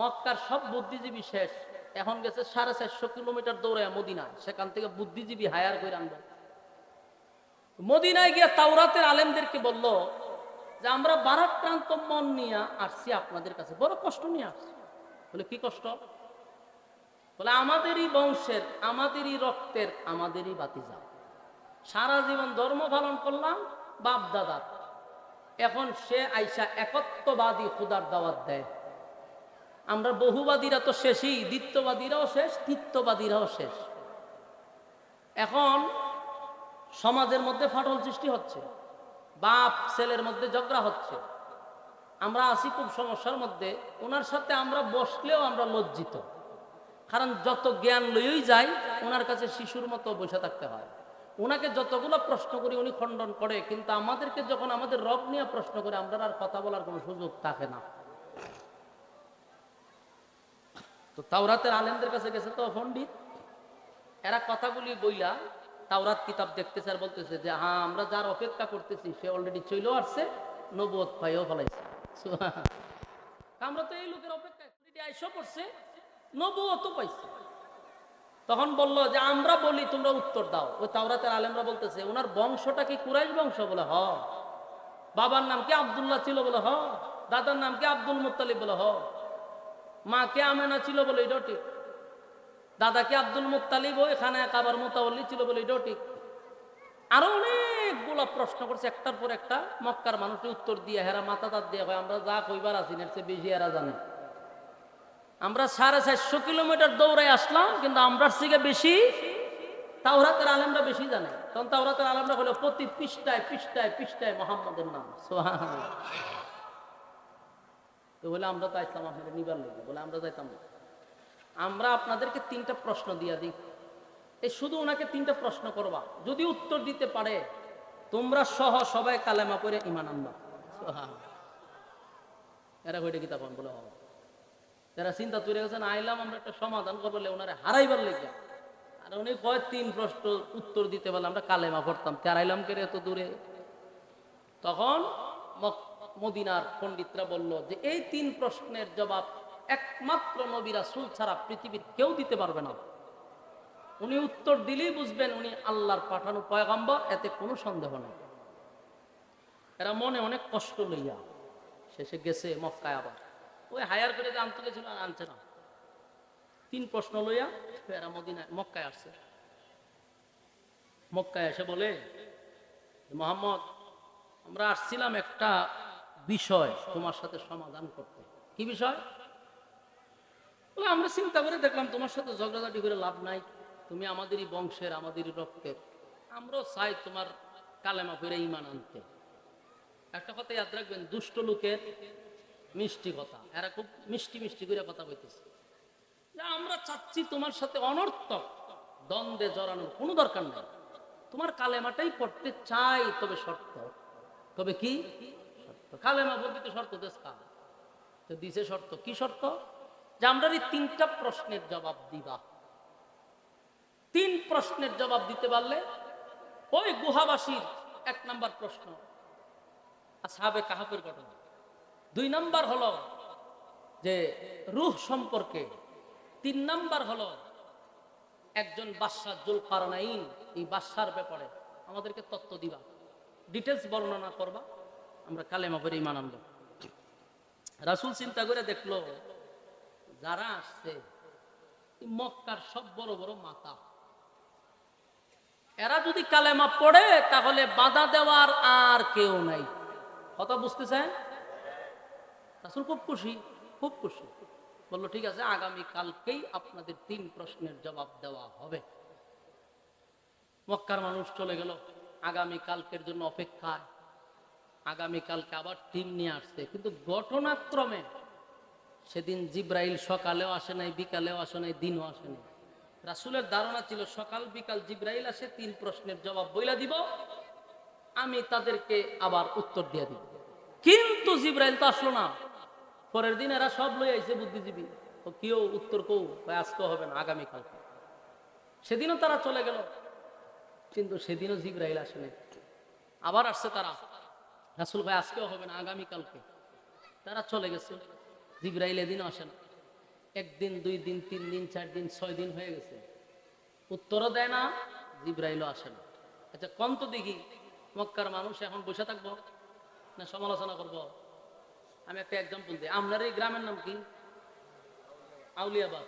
মক্কার সব বুদ্ধিজীবী শেষ, এখন গেছে 450 কিলোমিটার দৌড়ে মদিনা, সেখান থেকে বুদ্ধিজীবী হায়ার করে আনবো। মদিনায় গিয়ে তাওরাতের আলেমদেরকে বলল যে আমরা ভারাক্রান্ত মন নিয়ে আসছি আপনাদের কাছে, বড় কষ্ট নিয়ে আসছি। বলে কি কষ্ট? বলে আমাদেরই বংশের, আমাদেরই রক্তের, আমাদেরই বাতিজা, সারা জীবন ধর্ম পালন করলাম বাপ দাদার, এখন সে আইসা একত্ববাদী খুদার দাওয়াত দেয়। আমরা বহুবাদীরা তো শেষই, দ্বিত্ববাদীরাও শেষ, তৃত্ববাদীরাও শেষ। এখন সমাজের মধ্যে ফাটল সৃষ্টি হচ্ছে, বাপ ছেলের মধ্যে ঝগড়া হচ্ছে, আমরা আছি খুব সমস্যার মধ্যে। ওনার সাথে আমরা বসলেও আমরা লজ্জিত, কারণ যত জ্ঞান লইই যাই ওনার কাছে শিশুর মতো বসে থাকতে হয়। ওনাকে যতগুলো প্রশ্ন করি উনি খণ্ডন করে, কিন্তু আমাদেরকে যখন আমাদের রব নিয়ে প্রশ্ন করে আমরা আর কথা বলার কোনো সুযোগ থাকে না। তো তাওরাতের আলেমদের কাছে গেছে তো পণ্ডিত, এরা কথাগুলি বইলা তাওরাত কিতাব দেখতেছে আর বলতেছে যে হ্যাঁ আমরা যার অপেক্ষা করতেছি সে অলরেডি চলেও আসছে, নবুয়ত পাইও ফেলাইছে। আমরা তো এই লোকের অপেক্ষায় আইসা পড়ছে, নবুয়তও পাইছে। তখন বলল যে আমরা বলি তোমরা উত্তর দাও। ওই তাওরাতের আলেমরা বলতেছে ওনার বংশটা কি কুরাইশ বংশ? বলে হ। বাবার নাম কি আব্দুল্লাহ ছিল? বলে হ। দাদার নাম কি আব্দুল মুত্তালিব? বলে হ। মা কে আমেনা ছিল? বলে এটাও ঠিক। দাদাকে আব্দুল মুত্তালিব এখানে কাবার মুতাওয়াল্লি ছিল? বলে এটাও ঠিক। আরো অনেকগুলো প্রশ্ন করছে, একটার পর একটা। মক্কার মানুষের উত্তর দিয়ে হেরা মাথা দাঁত দিয়ে হয় আমরা যা কইবার আছি এর চেয়ে বেশি এরা জানে। আমরা 450 কিলোমিটার দৌড়ে আসলাম, কিন্তু আমরা থেকে বেশি তাওরাতের আলেমরা বেশি জানে। তখন তাওরাতের আলেমরা হলো প্রতি পৃষ্ঠায় পৃষ্ঠায় পৃষ্ঠায় মোহাম্মদের নাম। সুবহানাল্লাহ। তো বলে আমরা তো আসলাম আপনাদের নিবার লেগে। বলে আমরা যাইতাম না, আমরা আপনাদেরকে 3টা প্রশ্ন দিয়ে দিই, এই শুধু ওনাকে 3টা প্রশ্ন করবা, যদি উত্তর দিতে পারে তোমরা সহ সবাই কালেমা পড়ে ঈমান আনবা। এরা কইটা কি তখন বলে হবে? যারা চিন্তা তৈরি গেছেন আইলাম আমরা একটা সমাধান করবো, ওনারে হারাইবার লেগে। আর উনি কয় 3 প্রশ্ন উত্তর দিতে পারলে আমরা কালেমা পড়তাম, হারাইলাম কে এত দূরে। তখন মদিনার পণ্ডিতরা বলল যে এই 3 প্রশ্নের জবাব একমাত্র নবী রাসূল ছাড়া পৃথিবীর কেউ দিতে পারবে না। উনি উত্তর দিলেই বুঝবেন উনি আল্লাহর পাঠানো পয়গম্বর, এতে কোনো সন্দেহ নেই। এরা মনে অনেক কষ্ট লইয়া শেষে গেছে মক্কায়। আবার ওই হায়ার করে যে আনতে গেছিল আর আনছে না। 3 প্রশ্ন লইয়া এরা মদিনায় মক্কায় আসছে। মক্কায় এসে বলে মুহাম্মদ আমরা আসছিলাম একটা বিষয় তোমার সাথে সমাধান করতে। কি বিষয়? বলে আমরা চিন্তা করে দেখলাম তোমার সাথে ঝগড়াঝাটি করে লাভ নাই, তুমি আমাদেরই বংশের, আমাদেরই রক্তের, আমরাও চাই তোমার কালেমা পড়ে ঈমান আনতে। একটা কথা ইয়াদ রাখবেন, দুষ্ট লোকের মিষ্টি কথা। এরা খুব মিষ্টি মিষ্টি করে কথা বলতেছে যে আমরা চাচ্ছি তোমার সাথে অনর্থক দ্বন্দ্বে জড়ানোর কোনো দরকার নেই, তোমার কালেমাটাই পড়তে চাই, তবে শর্ত। তবে কি শর্ত? কালেমা পড়বি তো শর্ত দেশ কা তো দিছে শর্ত। কি শর্ত? যে আমরা এই 3টা প্রশ্নের জবাব দিবা। 3 প্রশ্নের জবাব দিতে পারলে ওই গুহাবাসীর 1 নাম্বার প্রশ্ন আসহাবে কাহাফের ঘটনা, 2 নাম্বার হলো যে রূহ সম্পর্কে, 3 নাম্বার হলো একজন বাদশা যুলকারনাইন, এই বাদশার ব্যাপারে আমাদেরকে তত্ত্ব দিবা, ডিটেলস বর্ণনা করবা, আমরা কালেমা পড়ে ঈমান আনবো। রাসূল চিন্তা করে দেখলো যারা আসছে মক্কার সব বড় বড় মাতা, এরা যদি কালেমা পড়ে তাহলে বাধা দেওয়ার আর কেউ নাই। কথা বুঝতেছেন? রাসূল খুব খুশি, খুব খুশি। বললো ঠিক আছে, আগামী কালকেই আপনাদের 3 প্রশ্নের জবাব দেওয়া হবে। মক্কার মানুষ চলে গেল আগামী কালকের জন্য অপেক্ষায়। আগামী কালকে আবার টিম নিয়ে আসছে, কিন্তু ঘটনাক্রমে সেদিন জিব্রাইল সকালেও আসে নাই, বিকালেও আসে নাই, দিনও আসে নাই। রাসূলের ধারণা ছিল সকাল বিকাল জিব্রাইল আসে 3 প্রশ্নের জবাব বইলা দিব, আমি তাদেরকে আবার উত্তর দিয়ে দিব। কিন্তু জিব্রাইল তো আসলো না। পরের দিন এরা সব লই আইছে বুদ্ধিজীবী, তো কেউ উত্তর কৌ আজকে হবে না, আগামীকালকে। সেদিনও তারা চলে গেল, কিন্তু সেদিনও জিব্রাইল আসে নাই। আবার আসছে তারা, রাসূল ভাই আজকেও হবে না, আগামীকালকে। তারা চলে গেছে, জিব্রাইল এদিনও আসে না। একদিন, 2 দিন, 3 দিন, 4 দিন, 6 দিন হয়ে গেছে, উত্তরও দেয় না, জিবরাইলও আসে না। আচ্ছা কোন তো দেখি, মক্কার মানুষ এখন বসে থাকবো না সমালোচনা করব? আমি একটা এক্সাম্পল দিই। আপনার এই গ্রামের নাম কি? আউলিয়াবাদ।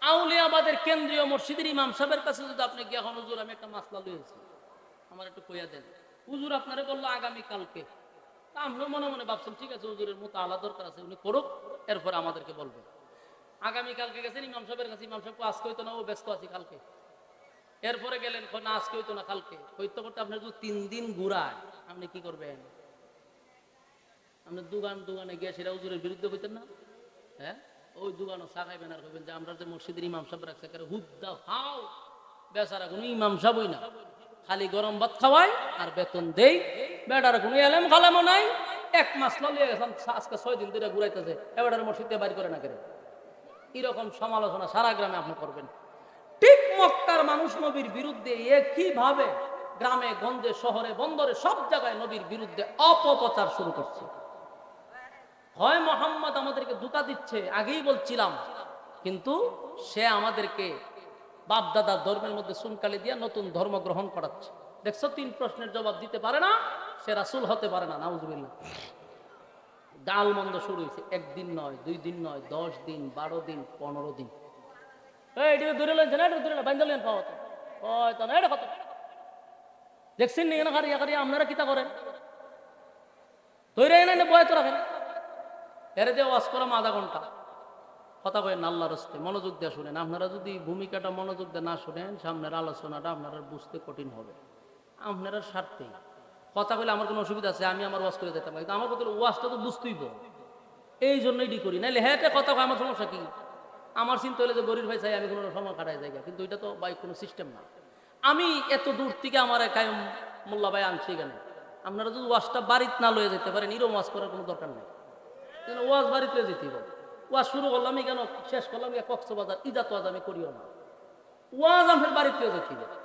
আউলিয়াবাদের কেন্দ্রীয় মসজিদের ইমাম সাহেবের কাছে যদি আপনি গিয়ে, এখন হুজুর আমি একটা মাসলা লইছি, আমার একটু কইয়া দেন, হুজুর আপনারে বললো আগামী কালকে, আমরা মনে মনে ভাবছেন ঠিক আছে হুজুরের মতো আলাদা দরকার আছে, উনি করুক, এরপর আমাদেরকে বলবেন। আগামী কালকে গেছেন ইমাম সাহেবের কাছে, ইমাম সাহেব আজকে হইতো না, ও ব্যস্ত আছি কালকে। এরপরে গেলেন, না আজকে হইতো না কালকে, হইতে করতে আপনার যদি 3 দিন ঘুরায়, আপনি কি করবেন? আপনি দোকানে গিয়ে সেটা হুজুরের বিরুদ্ধে হইতেন না? হ্যাঁ, ওই দোকানও চা খাইবেন আর কইবেন যে আমরা যে মসজিদের ইমাম সাহেব রাখছে হুদ্দা ফাও, বেচারা কোনো ইমাম সাহেবই না, খালি গরম ভাত খাওয়াই আর বেতন দেই, বেটার কোনো এলেম খালামও নাই। 1 মাস লিয়ে গেছেন, আজকে 6 দিন ধরে ঘুরাইতেছে, এবার মসজিদে বাইর করে না কেন? এরকম সমালোচনা সারা গ্রামে আপনি করবেন। ঠিক মক্কার মানুষ নবীর বিরুদ্ধে একইভাবে গ্রামে গঞ্জে শহরে বন্দরে সব জায়গায় নবীর বিরুদ্ধে অপপ্রচার শুরু করছে। হয় মোহাম্মদ আমাদেরকে ধোঁকা দিচ্ছে, আগেই বলছিলাম, কিন্তু সে আমাদেরকে বাপদাদার ধর্মের মধ্যে চুনকালি দিয়া নতুন ধর্ম গ্রহণ করাচ্ছে। দেখছো 3 প্রশ্নের জবাব দিতে পারে না, সে রাসূল হতে পারে না। নাউজুবিল্লাহ। ডাল মন্দ শুরু হয়েছে, 1 দিন নয়, 2 দিন নয়, 10 দিন, 12 দিন, 15 দিন। ধরে লেন না, ধরে বান্ধা লেন পাওয়া তো তো না, এটা কত দেখছেন নি? আপনারা কিতা করেন? তৈরি এনে বয় তো রাখেন, এরে দিয়ে ওয়াজ করাম আধা ঘন্টা, কথা কয়েন আল্লাহর রাস্তে, মনোযোগ দিয়ে শুনেন। আপনারা যদি ভূমিকাটা মনোযোগ দিয়ে না শুনেন, সামনের আলোচনাটা আপনারা বুঝতে কঠিন হবে। আপনারা স্বার্থেই কথা কইলে আমার কোনো অসুবিধা আছে, আমি আমার ওয়াজ করে যেতাম, কিন্তু আমার কথা ওয়াজটা তো বুঝতেইব, এই জন্যই ডি করি। নাহলে হ্যাঁ কথা কয়, আমার সমস্যা কি? আমার চিন্তা হলে যে গরিব ভাই চাই আমি কোনো সময় কাটাই জায়গা, কিন্তু এটা তো ভাই কোনো সিস্টেম না। আমি এত দূর থেকে আমার কায়ম মোল্লা ভাই আনছি এখানে, আপনারা যদি ওয়াজটা বাড়িতে না লয়ে যেতে পারেন, এরকম ওয়াজ করার কোনো দরকার নেই। ওয়াজ বাড়িতে লয়ে যেতেই হবে। ওয়াজ শুরু করলাম কেন, শেষ করলাম কক্সবাজার, ইজাত ওয়াজ আমি করিও না, ওয়াজ আমার বাড়িতে লয়ে যেতেই হবে।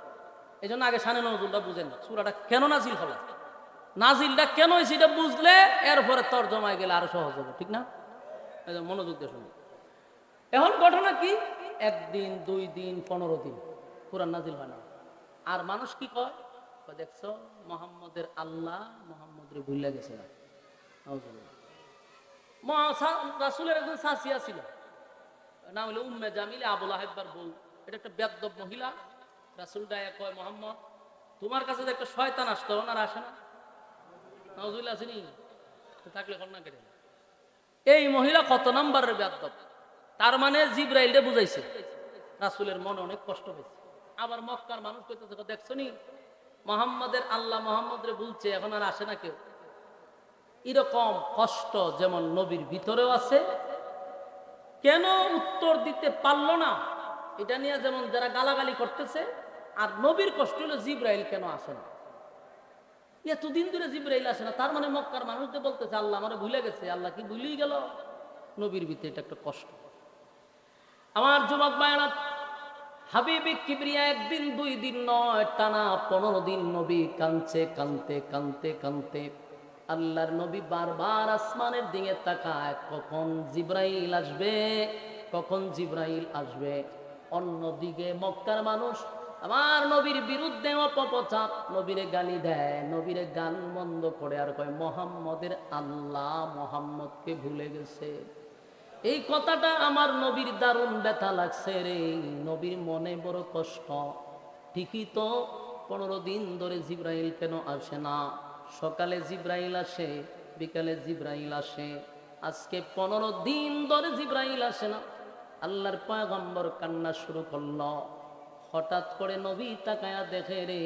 এই জন্য আগে শানে নজরুলটা বুঝেন, সূরাটা কেন নাজিল হলো, নাজিলটা কেন হয়েছে এটা বুঝলে এরপরে তর্জমায় গেলে আরো সহজ হবে, ঠিক না? মনোযোগ দিয়ে শুনুন। এখন ঘটনা কি, 1 দিন, 2 দিন, 15 দিন কোরআন নাজিল হয় না। আর মানুষ কি কয়, দেখছো মোহাম্মদের আল্লাহ মোহাম্মদরে ভুলে গেছে না। রাসূলের একজন সাসিয়া ছিল, নাম হলো উম্মে জামিল, আবুল আহেব্বার বউ। এটা একটা বেয়াদব মহিলা। রাসূল ডায়া কয়, মোহাম্মদ তোমার কাছে যে একটা শয়তান আসতো, ওনার আসে না? নাউজুবিল্লাহ আসেনি? থাকলে কন্যা কেটে। এই মহিলা কত নাম্বারের বেয়াদব, তার মানে জিবরাইলরে বুঝাইছে। রাসূলের মনে অনেক কষ্ট হয়েছে। আবার মক্কার মানুষ কইতেছে, দেখছো নি মোহাম্মদের আল্লাহ মোহাম্মদরে বলছে, এখন আর আসে না কেউ। এরকম কষ্ট যেমন নবীর ভিতরেও আছে, কেন উত্তর দিতে পারলো না এটা নিয়ে যেমন যারা গালাগালি করতেছে, আর নবীর কষ্ট হলো জিবরাইল কেন আসে না, এতদিন ধরে জিবরাইল আসে না, তার মানে মক্কার মানুষদের বলতেছে আল্লাহ আমারে ভুলে গেছে। আল্লাহ কি ভুলেই গেল? নবীর ভিতরে এটা একটা কষ্ট। আমার যুবক ভাইরা, হাবিবি কিবরিয়া 1 দিন 2 দিন নয়, টানা 15 দিন নবী কাঁদছে, কাঁদতে কাঁদতে কাঁদতে আল্লাহর নবী বারবার আসমানের দিকে তাকায়, কখন জিবরাইল আসবে, কখন জিবরাইল আসবে। অন্যদিকে মক্কার মানুষ আমার নবীর বিরুদ্ধে অপপ্রচার, নবীরে গালি দেয়, নবীরে গান বন্ধ করে আর কয় মোহাম্মদের আল্লাহ মোহাম্মদকে ভুলে গেছে। এই কথাটা আমার নবীর দারুণ ব্যথা লাগছে রে, নবীর মনে বড় কষ্ট। ঠিকই তো, 15 দিন ধরে জিবরাইল কেন আসে না? সকালে জিবরাইল আসে, বিকালে জিবরাইল আসে, আজকে 15 দিন ধরে জিবরাইল আসে না। আল্লাহর পয়গম্বর কান্না শুরু করলো। হঠাৎ করে নবী তাকায়া দেখে রে,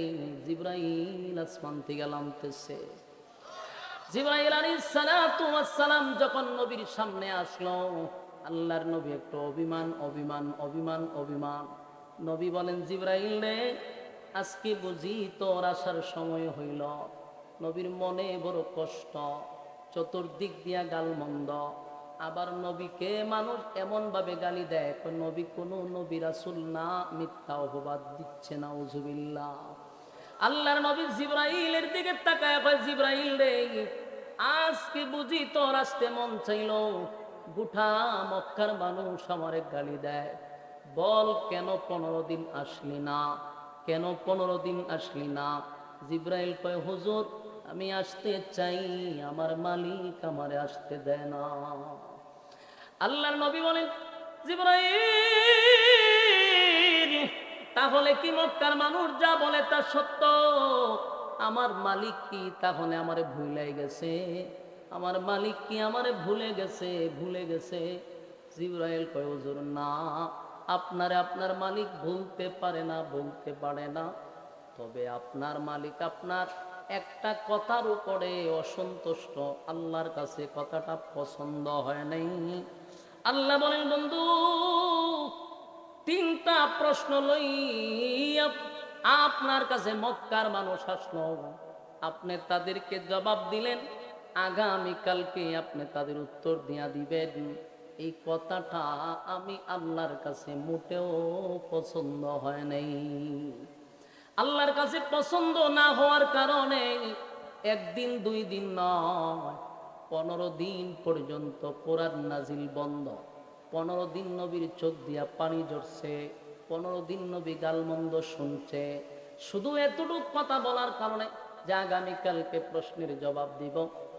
জিবরাইল আসমান থেকে নামতেছে। জিবরাইল আলাইহিস সালাতু ওয়াস সালাম যখন নবীর সামনে আসলো, আল্লাহর নবী একটু অভিমান অভিমান অভিমান অভিমান। নবী বলেন, জিবরাইল রে, আজকে বুঝি তোর আসার সময় হইল। নবীর মনে বড় কষ্ট, চতুর্দিক দিয়া গালমন্দ। আবার নবীকে মানুষ এমন ভাবে গালি দেয়, নবী কোনো নবী রাসূল না, মিথ্যা অপবাদ দিচ্ছে। নাউজুবিল্লাহ। আল্লাহর নবী জিবরাইলের দিকে তাকায় কয়, জিবরাইল রে, আজকে বুঝি তোর আসতে মন চাইল। গোটা মক্কার মানুষ আমারে গালি দেয়, বল কেন 15 দিন আসলি না, কেন 15 দিন আসলি না? জিব্রাইল কয়, হুজুর আমি আসতে চাই, আমার মালিক আমারে আসতে দেয় না। আল্লাহর নবী বলেন, জিবরাইল তাহলে কি মক্কার মানুষ যা বলে তা সত্য? আমার মালিক কি তাহলে আমারে ভুলাই গেছে? আমার মালিক কি আমারে ভুলে গেছে? ভুলে গেছে? জিবরাইল কয়, হুজুর না, আপনারে আপনার মালিক ভুলতে পারে না, ভুলতে পারে না। তবে আপনার মালিক আপনার একটা কথার উপরে অসন্তুষ্ট, আল্লাহর কাছে কথাটা পছন্দ হয় নাই। আল্লাহ বলেন, বন্ধু 3টা প্রশ্ন লইয়া আপনার কাছে মক্কার মানুষ আসলো, আপনি তাদেরকে জবাব দিলেন, আগামীকালকে আপনি তাদের উত্তর দিয়া দিবেন। এই কথাটা আমি আল্লাহর কাছে মোটেও পছন্দ হয় নাই। আল্লাহর কাছে পছন্দ না হওয়ার কারণে 1 দিন 2 দিন নয়, 15 দিন পর্যন্ত কোরআন নাজিল বন্ধ। 15 দিন নবীর চোখ দিয়া পানি ঝরছে, 15 দিন নবী গালমন্দ শুনছে, শুধু এতটুকু কথা বলার কারণে যে আগামীকালকে প্রশ্নের জবাব দিব।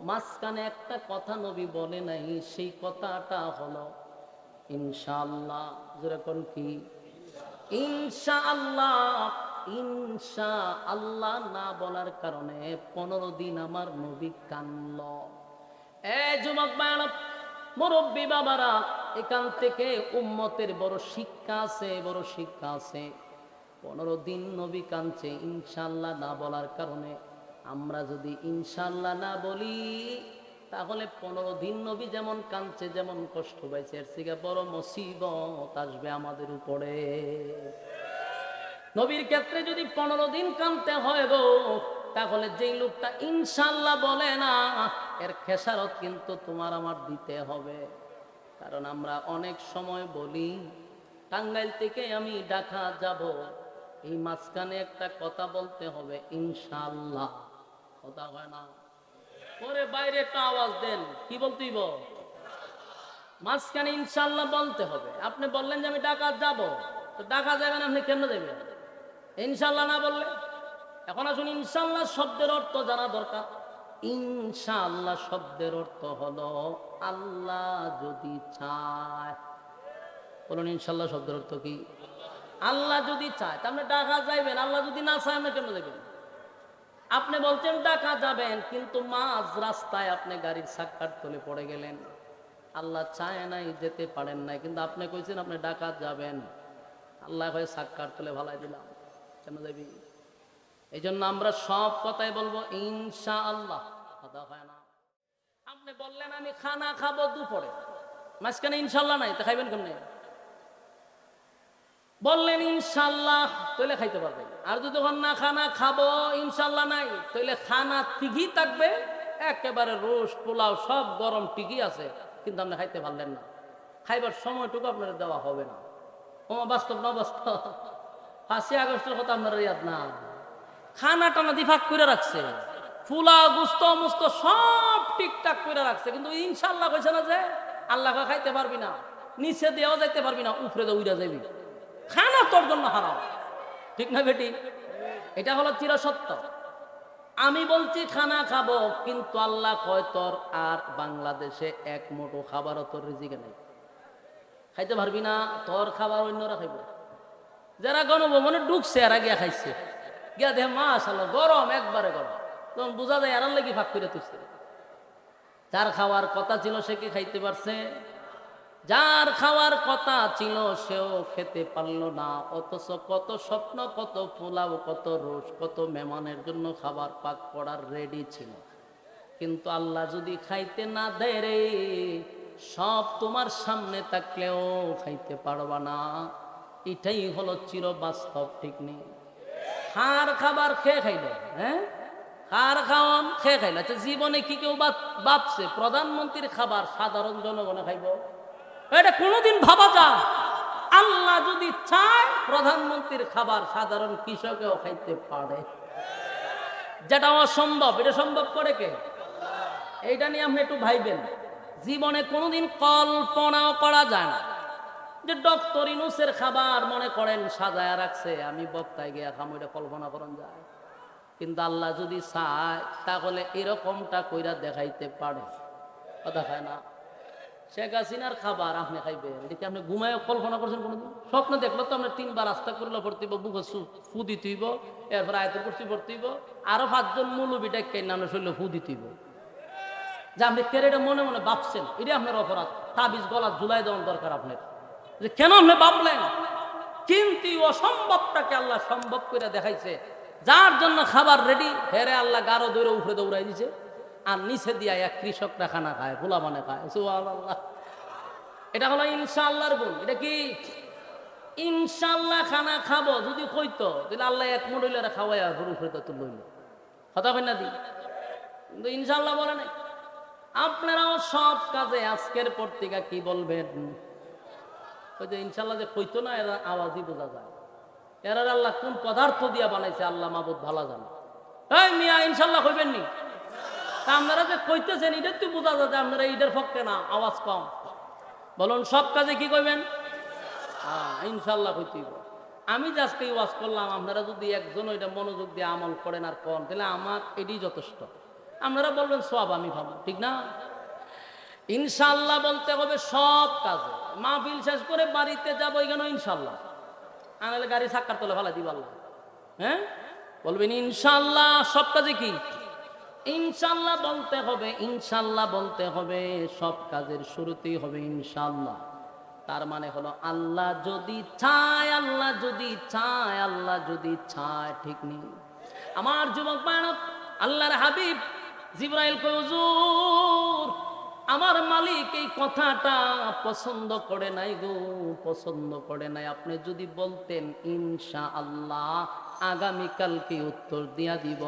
মাঝখানে একটা কথা নবী বলে নাই, সেই কথাটা হলো ইনশাআল্লাহ। যেরকম কি ইনশাআল্লাহ, ইনশাআল্লাহ না বলার কারণে 15 দিন আমার নবী কানল। যুবক ভাইরা, মুরব্বী বাবারা, এখান থেকে উম্মতের বড় শিক্ষা আছে, বড় শিক্ষা আছে। 15 দিন নবী কানছে ইনশাআল্লাহ না বলার কারণে। আমরা যদি ইনশাআল্লাহ না বলি তাহলে 15 দিন নবী যেমন কানছে, যেমন কষ্ট পাইছে, এর থেকে বড় মুসিবত আসবে আমাদের উপরে। নবীর ক্ষেত্রে যদি 15 দিন কানতে হয় গো, তাহলে যেই লোকটা ইনশাআল্লাহ বলে না, এর খেসারত কিন্তু তোমার আমার দিতে হবে। কারণ আমরা অনেক সময় বলি, টাঙ্গাইল থেকে আমি ঢাকা যাব, এই মাঝখানে একটা কথা বলতে হবে ইনশাআল্লাহ, কথা হয় না। পরে বাইরে একটা আওয়াজ দেন, কি বলতেইব? মাঝখানে ইনশাআল্লাহ বলতে হবে। আপনি বললেন যে আমি ঢাকা যাব, তো ঢাকা যাবেন, আপনি কেন যাবেন ইনশাআল্লাহ না বললে? এখন আসুন, ইনশাআল্লাহ শব্দের অর্থ জানা দরকার। ইনশাআল্লাহ শব্দের অর্থ হলো আল্লাহ যদি চায়। বলুন ইনশাআল্লাহ শব্দের অর্থ কি? আল্লাহ যদি চায়। তা আপনি ঢাকা যাইবেন, আল্লাহ যদি না চায় আপনি কেন যাবেন? আপনি বলছেন ঢাকা যাবেন, কিন্তু মাঝ রাস্তায় আপনি গাড়ির চাক্কার তলে পড়ে গেলেন, আল্লাহ চায় নাই, যেতে পারেন নাই, কিন্তু আপনি কইছেন আপনি ঢাকা যাবেন, আল্লাহ হয়ে চাক্কার তলে ভালাই দিলাম, কেন যাবি? এই জন্য আমরা সব কথাই বলবো ইনশাআল্লাহ, কথা হয় না। আপনি বললেন আমি খানা খাবো দুপুরে, মাঝখানে ইনশাআল্লাহ নাই, তা খাইবেন কেমনে? বললেন ইনশাআল্লাহ, তাইলে খাইতে পারবেন। আর যদি তখন না খানা খাবো ইনশাআল্লাহ নাই, তাইলে খানা ঠিকই থাকবে, একেবারে রোস্ট পোলাও সব গরম ঠিকই আছে, কিন্তু আপনি খাইতে পারলেন না। খাইবার সময়টুকু আপনার দেওয়া হবে না। ও বাস্তব না বাস্তব? 5ই আগস্টের কথা আপনার ইয়াদ না? খানা টানা দিফাক করে রাখছে, ফুলা গুস্ত মুস্ত সব ঠিকঠাক করে রাখছে, কিন্তু ইনশাআল্লাহ কইছে না যে আল্লাহ খাইতে পারবি না, নিচে দেওয়া যাইতে পারবি না, উপরে দিয়ে উইরা যাবি। খানা তোর জন্য হারাম, ঠিক না বেটি? এটা হলো চিরসত্য। আমি বলছি খানা খাবো, কিন্তু আল্লাহ কয় তোর আর বাংলাদেশে 1 মুঠো খাবারও তোর রিজিকে নেই, খাইতে পারবি না, তোর খাবার অন্যরা খাইব। যারা গণভবনে ঢুকছে এরা গিয়া খাইছে, গিয়া দেখে মাশাআল্লাহ গরম, একবারে গরম, তখন বোঝা যায় এরার লাগি ভাগ করে তুলছে। যার খাওয়ার কথা ছিল সে কি খাইতে পারছে? যার খাওয়ার কথা ছিল সেও খেতে পারলো না। অথচ কত স্বপ্ন, কত পোলাও, কত রোজ, কত মেহমানের জন্য খাবার পাক করার রেডি ছিল, কিন্তু আল্লাহ যদি খাইতে না দেয় রে, সব তোমার সামনে থাকলেও খাইতে পারবা না। এটাই হলো চির বাস্তব, ঠিক নেই? খার খাবার খেয়ে খাইল, হ্যাঁ, খার খাওয়ান খেয়ে খাইল। আচ্ছা, জীবনে কি কেউ ভাবছে প্রধানমন্ত্রীর খাবার সাধারণ জনগণে খাইব? এটা কোনোদিন ভাবা যায়? আল্লাহ যদি চায় প্রধানমন্ত্রীর খাবার সাধারণ কৃষকেও খাইতে পারে। যেটা অসম্ভব, এটা সম্ভব করে কে? এইটা নিয়ে আপনি একটু ভাইবেন। জীবনে কোনোদিন কল্পনাও করা যায় না যে ডক্টর ইনুসের খাবার মনে করেন সাজায়া রাখছে, আমি বক্তায় গিয়া খামো, এটা কল্পনা করেন যায়। কিন্তু আল্লাহ যদি চায় তাহলে এরকমটা কইরা দেখাইতে পারে, দেখায় না। শেখ হাসিনার খাবার আপনি খাইবেন, এটা কি আপনি ঘুমায় কল্পনা করছেন কোনোদিন? স্বপ্নে দেখলো তো আপনার 3 বার আস্তা করলে ভর্তি হইব, বুকে ফু দিতে হইব, এরপর আয়তের কুরসি ভর্তি হইব, আরো 5 জন মৌলবীটা কেনানো শরীরে ফু দিতে হইব। যে আপনি কেড়ে মনে মনে ভাবছেন, এটা আপনার অপরাধ। তাবিজ গলা ঝুলাই দেওয়ার দরকার আপনার, যে কেন আপনি ভাবলেন। কিন্তু অসম্ভবটাকে আল্লাহ সম্ভব করে দেখাইছে। যার জন্য খাবার রেডি, হেরে আল্লাহ গারো দৌড়ে উপরে দৌড়াই দিছে, আর নিচে দিয়া এক কৃষকরা খানা খায়, গোলা মানে খায়। সুবহানাল্লাহ। এটা হলো ইনশাআল্লাহর গুণ। এটা কি ইনশাআল্লাহ খানা খাবো যদি কইতো, তাহলে আল্লাহ এক মডেলের খাওয়াই আর উপরে তো লইল কথা হয় না দি। কিন্তু ইনশাআল্লাহ বলে নাই। আপনারাও সব কাজে আজকের পর থেকে কি বলবেন? ওই যে ইনশাআল্লাহ যে কইতো না, এরা আওয়াজই বোঝা যায়। এরা আল্লাহ কোন পদার্থ দিয়া বানাইছে আল্লাহ মাবুদ ভালো জানে। এই মিয়া ইনশাআল্লাহ কইবেন নি? তা আপনারা যে কইতেছেন এটা তো বোঝা যায় যে আপনারা ঈদের পক্ষে না, আওয়াজ কম। বলুন সব কাজে কি কইবেন? হ্যাঁ ইনশাআল্লাহ কইতেইব। আমি যে আজকে ওয়াজ করলাম, আপনারা যদি একজন ওইটা মনোযোগ দিয়ে আমল করেন আর করেন, তাহলে আমার এটাই যথেষ্ট। আপনারা বলবেন সব, আমি ভাবো ঠিক না। ইনশাআল্লাহ বলতে হবে সব কাজে। মাহফিল শেষ করে বাড়িতে যাবো, এখানে ইনশাআল্লাহ, আনালে গাড়ি সাক্কার তোলে ভালো দিব আল্লাহ। হ্যাঁ বলবেন ইনশাআল্লাহ সব কাজে। কি ইনশাআল্লাহ বলতে হবে, ইনশাআল্লাহ বলতে হবে, সব কাজের শুরুতেই হবে ইনশাআল্লাহ। তার মানে হলো আল্লাহ যদি চায়, আল্লাহ যদি চায়, আল্লাহ যদি চায়। ঠিক নেই আমার যুবক বায়না? আল্লাহর হাবিব জিবরাইল কয়, হুজুর আমার মালিক এই কথাটা পছন্দ করে নাই গো, পছন্দ করে নাই। আপনি যদি বলতেন ইনশাআল্লাহ আগামীকালকে উত্তর দিয়া দিব,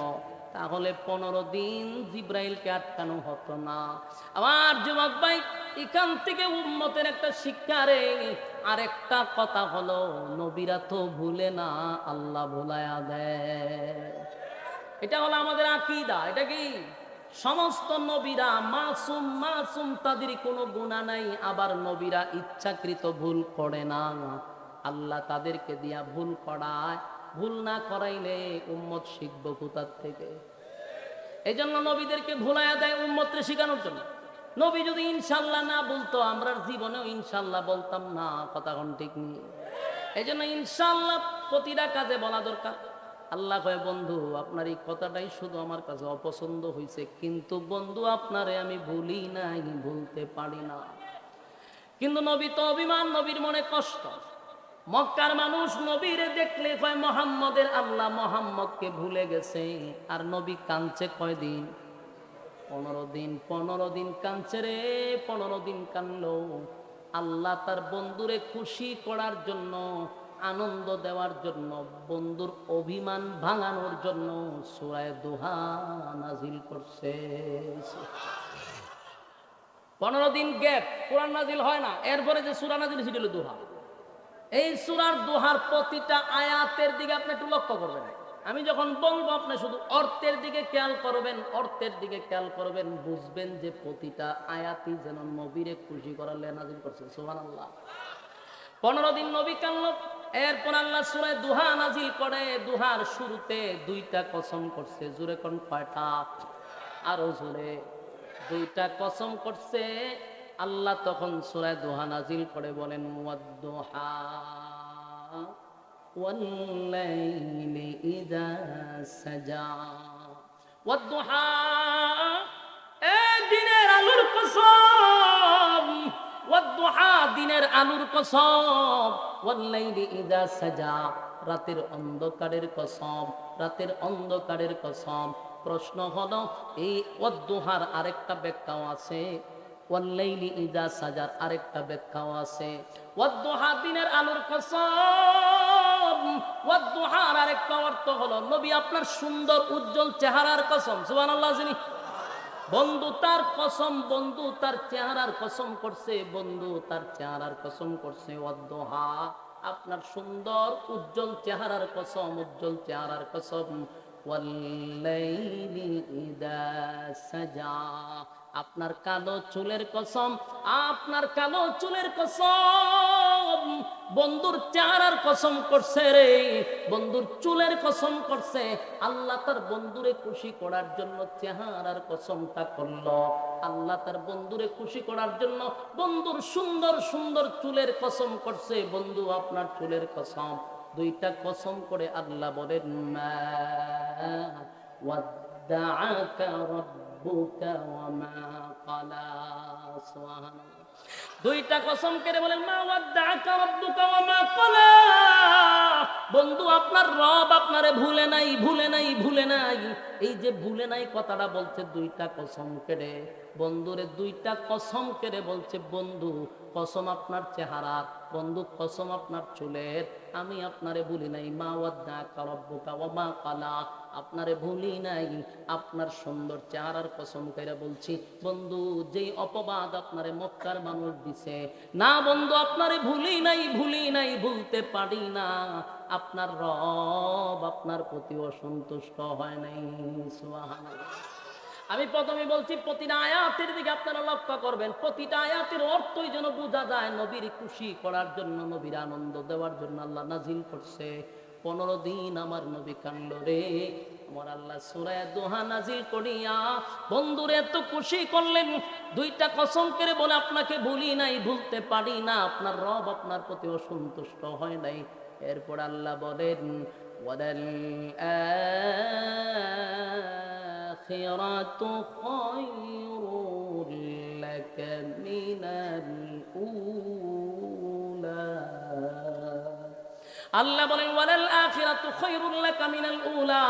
তাহলে 15 দিন জিবরাইলকে আটকানো হতো না। আমার যুবক ভাই, এখান থেকে উম্মতের একটা শিক্ষা রে। আর একটা কথা হলো, নবীরা তো ভুলে না, আল্লাহ ভুলায়া দেয়। এটা হলো আমাদের আকীদা। এটা কি সমস্ত নবীরা মাসুম, মাসুম, তাদের কোনো গুনাহ নাই। আবার নবীরা ইচ্ছাকৃত ভুল করে না, আল্লাহ তাদেরকে দিয়া ভুল করায়। ভুল না করাইলে উম্মত শিখবো কোথার থেকে? এই জন্য নবীদেরকে ভুলাইয়া দেয় উম্মতকে শিখানোর জন্য। নবী যদি ইনশাআল্লাহ না বলতো, আমরা জীবনেও ইনশাআল্লাহ বলতাম না। কথা কোন ঠিক নেই। এই জন্য ইনশাআল্লাহ প্রতিটা কাজে বলা দরকার। আল্লাহ কয়, বন্ধু আপনার এই কথাটাই শুধু আমার কাছে অপছন্দ হয়েছে, কিন্তু বন্ধু আপনারে আমি ভুলি নাই, ভুলতে পারি না। কিন্তু নবী তো অভিমান, নবীর মনে কষ্ট। মক্কার মানুষ নবীরে দেখলে কয় মুহাম্মদের আল্লাহ মুহাম্মদকে ভুলে গেছে। আর নবী কাঁদছে কয়দিন? 15 দিন। 15 দিন কাঁদছে রে, 15 দিন কাঁদলো। আল্লাহ তার বন্ধুরে খুশি করার জন্য, আনন্দ দেওয়ার জন্য, বন্ধুর অভিমান ভাঙানোর জন্য সূরা দুহা নাজিল করছে। 15 দিন গ্যাপ, কোরআন নাজিল হয় না। এরপরে যে সূরা নাজিল হয়েছিল দুহা, এই সূরার দুহার প্রতিটা আয়াতের দিকে আপনি একটু লক্ষ্য করবেন। আমি যখন বলবো আপনি শুধু অর্থের দিকে খেয়াল করবেন, অর্থের দিকে খেয়াল করবেন, বুঝবেন যে প্রতিটা আয়াতই যেন নবীরে খুশি করার লেগে নাজিল করছে। সুবহানাল্লাহ। 15 দিন নবী কাঁদল। এরপর আল্লাহ সূরা দুহা নাজিল করে। দুহার শুরুতে 2টা কসম করছে। জোরে কোন কয়টা? আরো জোরে। 2টা কসম করছে। আল্লাহ তখন সূরা দুহা নাজিল করে বলেন, ওয়াদ-দুহা ওয়াল-লাইলি ইযা সাজা। ওয়াদ-দুহা, এ দিনের আলোর কসম। ওয়াদ-দুহা, দিনের আলোর কসম। ওয়াল-লাইলি ইযা সাজা, রাতের অন্ধকারের কসম, রাতের অন্ধকারের কসম। প্রশ্ন হলো, এই ওয়াদ-দুহার আরেকটা ব্যাখ্যাও আছে, ওয়াল-লাইলি ইযা সাজার আরেকটা ব্যাখ্যাও আছে। ওয়াদ-দুহা দিনের আলোর কসম। ওয়াদ-দুহার আরেকটা অর্থ হলো, নবী আপনার সুন্দর উজ্জ্বল চেহারার কসম। সুবহানাল্লাহ। যিনি বন্ধু তার কসম, বন্ধু তার চেহারার কসম করছে, বন্ধু তার চেহারার কসম করছে। ওয়াদ-দুহা, আপনার সুন্দর উজ্জ্বল চেহারার কসম, উজ্জ্বল চেহারার কসম। ওয়াল-লাইলি ইযা সাজা, আপনার কালো চুলের কসম, আপনার কালো চুলের কসম, বন্ধুর চেহারার কসম করছে রে, বন্ধুর চুলের কসম করছে। আল্লাহ তার বন্ধুরে খুশি করার জন্য চেহারার কসমটা করলো। আল্লাহ তার বন্ধুরে খুশি করার জন্য বন্ধুর সুন্দর সুন্দর চুলের কসম করছে। বন্ধু আপনার চুলের কসম, দুইটা কসম করে আল্লাহ বলেন মা ওয়াদ্দাআকা রাব্বুকা ওয়া মা ক্বালা। সুবহানাল্লাহ। দুইটা কসম করে বলেন মা ওয়াদ্দাআকা রাব্বুকা ওয়া মা ক্বালা। বন্ধু আপনার রব আপনারে ভুলে নাই, ভুলে নাই, ভুলে নাই। এই যে ভুলে নাই কথাটা বলছে দুইটা কসম কেড়ে, বন্ধুরে দুইটা কসম কেড়ে বলছে বন্ধু কসম আপনার চেহারার, বন্ধু কসম আপনার চুলের, আমি আপনারে ভুলি নাই। মা ওয়াদ্দাআকা রাব্বুকা ওয়া মা ক্বালা, আপনারে ভুলি নাই, আপনার সুন্দর চেহারার কসম করে বলছি বন্ধু, যেই অপবাদ আপনারে মক্কার মানুষ দিছে না বন্ধু, আপনারে ভুলি নাই, ভুলি নাই, ভুলতে পারি না। আপনার রব আপনার প্রতি অসন্তুষ্ট হয় নাই। সুবহানাল্লাহ। আমি প্রথমে বলছি প্রতিটা আয়াতের দিকে আপনারা লক্ষ্য করবেন, প্রতিটা আয়াতের অর্থই যেন বোঝা যায় নবীর খুশি করার জন্য, নবীর আনন্দ দেওয়ার জন্য আল্লাহ নাজিল করছে। 15 দিন আমার নবী কান্দ রে, আমার আল্লাহ সূরা দোহা নাজিল করিয়া বন্ধুরে এত খুশি করলেন। দুইটা কসম করে বলে আপনাকে ভুলি নাই, ভুলতে পারি না, আপনার রব আপনার প্রতি অসন্তুষ্ট হয় নাই। এরপর আল্লাহ বলেন ওয়ালাল আখিরাতু খায়রুল লাকা মিনাল উলা। আল্লাহ বলেন ওয়ালাল আখিরাতু খায়রুল লাকা মিনাল উলা।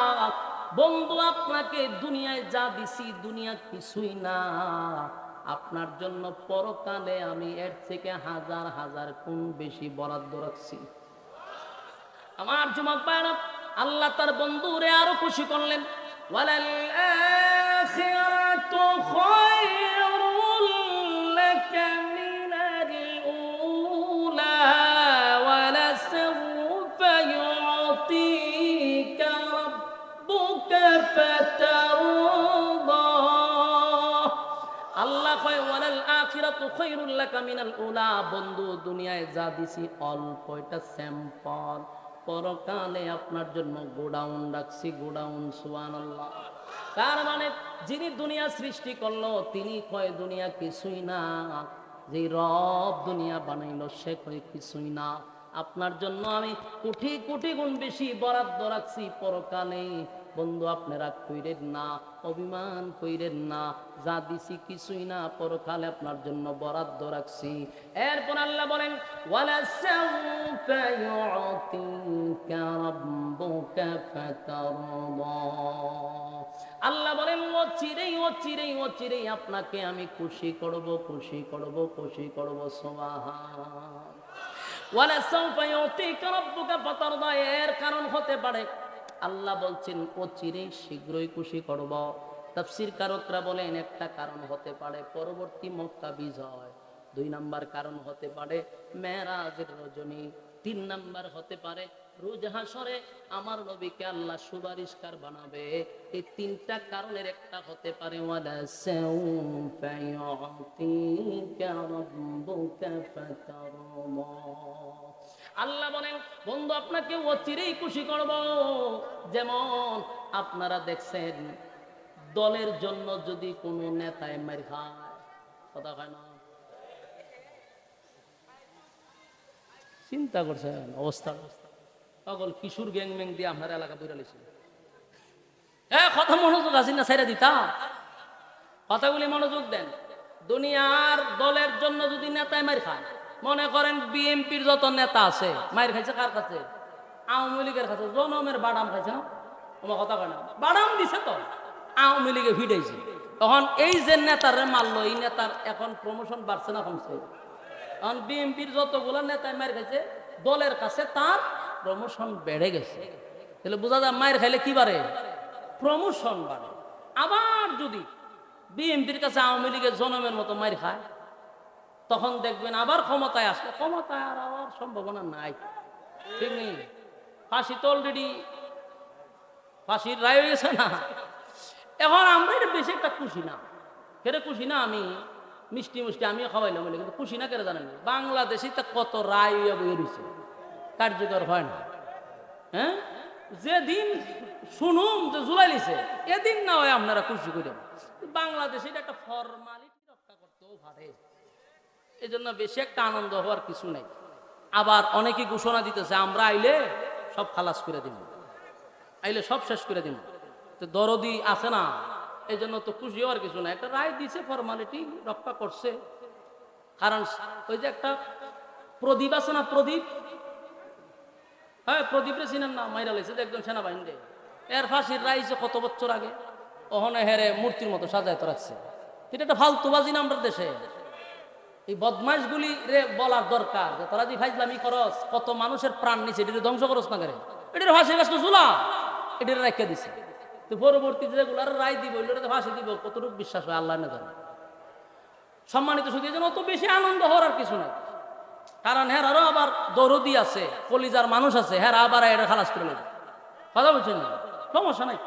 বন্ধু আপনাকে দুনিয়ায় যা দিছি দুনিয়া কিছুই না, আপনার জন্য পরকালে আমি এর থেকে হাজার হাজার গুণ বেশি বরাদ্দ রাখছি। আমার যুবক ভাইরা, আল্লাহ তার বন্ধুরে আরো খুশি করলেন। ওয়ালাল আখিরাতু খায়রুল লাকা মিনাল উলা ওয়ালা সাওফা ইউতিকা রাব্বুকা ফাতারদা। আল্লাহ কয় ওয়ালাল আখিরাতু খায়রুল লাকা মিনাল উলা। বন্ধু দুনিয়ায় যা দিছি অল্প, এটা স্যাম্পল, পরকালে আপনার জন্য গোডাউন রাখছি, গোডাউন। সুবহানাল্লাহ। তার মানে যিনি দুনিয়া সৃষ্টি করলো তিনি কয় দুনিয়া কিছুই না, যে রব দুনিয়া বানাইলো সে কয় কিছুই না। আপনার জন্য আমি কোটি কোটি গুণ বেশি বরাদ্দ রাখছি পরকালে। বন্ধু আপনি রাগ কইরেন না, অভিমান কইরেন না, যা দিছি কিছুই না, পরকালে আপনার জন্য বরাদ্দ রাখছি। এরপর আল্লাহ বলেন ওয়ালা সাওফা ইউতিকা রাব্বুকা ফাতারদা। আল্লাহ বলেন অচিরেই অচিরেই অচিরেই আপনাকে আমি খুশি করব, খুশি করব, খুশি করব। সুবহান। ওয়ালা সাওফা ইউতিকা রাব্বুকা ফাতারদা এর কারণ হতে পারে আল্লাহ বলছেন অচিরেই শীঘ্রই খুশি করব। তাফসীর কারকরা বলেন একটা কারণ হতে পারে পরবর্তী মক্কা বিজয়, 2 নাম্বার কারণ হতে পারে মেরাজের রজনী, 3 নাম্বার হতে পারে রোজ হাসরে আমার নবীকে আল্লাহ সুপারিশকার বানাবে। এই 3টা কারণের একটা হতে পারে ওয়ালা সাওফা ইউতিকা রাব্বুকা ফাতারদা। আল্লাহ বলেন বন্ধু আপনাকে অচিরেই খুশি করব। যেমন আপনারা দেখছেন দলের জন্য যদি কোনো নেতায় মার খায়, কথা হয় না, চিন্তা করছেন অবস্থা, পাগল কিশোর গ্যাং ম্যাং দিয়ে আপনার এলাকা দূরে লিছিল। কথা মনোযোগ আছে না, ছেড়ে দিতাম কথাগুলি মনোযোগ দেন। দুনিয়ার দলের জন্য যদি নেতায় মার খায়, মনে করেন বিএনপির যত নেতা আছে মায়ের খাইছে কার কাছে? আওয়ামী লীগের কাছে। জনমের বাদাম খাইছে না, তোমার কথা কয় না, বাদাম দিছে তো আওয়ামী লীগে ভিড়াইছে। তখন এই যে নেতারে মারলো, এই নেতার এখন প্রমোশন বাড়ছে না কমছে? এখন বিএনপির যতগুলো নেতায় মায়ের খাইছে দলের কাছে তার প্রমোশন বেড়ে গেছে। তাহলে বোঝা যায় মায়ের খাইলে কি বাড়ে? প্রমোশন বাড়ে। আবার যদি বিএনপির কাছে আওয়ামী লীগের জনমের মতো মার খায়, তখন দেখবেন আবার ক্ষমতায় আসলে ক্ষমতায় আর আবার সম্ভাবনা নাই, ঠিক নেই? ফাঁসি তো অলরেডি ফাঁসির রায় হয়ে গেছে না। এখন আমরা এটা বেশি একটা খুশি না, কেরে খুশি না আমি মিষ্টি মিষ্টি আমিও খাওয়াইলাম বলে, কিন্তু খুশি না কেরে জানেন? বাংলাদেশে তা কত রায় বইয়ে রয়েছে, কার্যকর হয় না। হ্যাঁ, যেদিন শুনুম যে জুলাই লিছে এদিন না হয় আপনারা খুশি করে। বাংলাদেশে এটা একটা ফরমালিটি রক্ষা করতেও পারে, এই জন্য বেশি একটা আনন্দ হওয়ার কিছু নাই। আবার অনেকে ঘোষণা দিতেছে আমরা আইলে সব খালাস করে দিব, আইলে সব শেষ করে দিব। তো দরদি আছে না, এই জন্য তো খুশি হওয়ার কিছু না। একটা রায় দিছে, ফরমালিটি রক্ষা করছে। কারণ ওই যে একটা প্রদীপ আছে না, প্রদীপ, হ্যাঁ প্রদীপরে চিনেন না, মাইরা লাইছে একজন সেনাবাহিনী, এর ফাঁসির রাইছে কত বছর আগে, ওখানে হেরে মূর্তির মতো সাজায় তো রাখছে। এটা একটা ফালতুবাজি না আমাদের দেশে। এই বদমাইশগুলি রে বলার দরকার যে তোরা যে ফাইজলামি করস, কত মানুষের প্রাণ নিছে, এটা ধ্বংস করস না করে, এটার ফাঁসি গাছ ঝুলা, এটা রাখিয়া দিছে। তো পরবর্তী যেগুলার রায় দিব ওইগুলোতে ফাঁসি দিব, কতটুকু বিশ্বাস হয় আল্লাহ না জানে। সম্মানিত শুধু এই জন্য অত বেশি আনন্দ হওয়ার আর কিছু নাই। কারণ হ্যাঁ আরো আবার দরদি আছে, কলিজার মানুষ আছে, হ্যাঁ আবার এটা খালাস করে নেবে, কথা বলছেন না, সমস্যা নাই।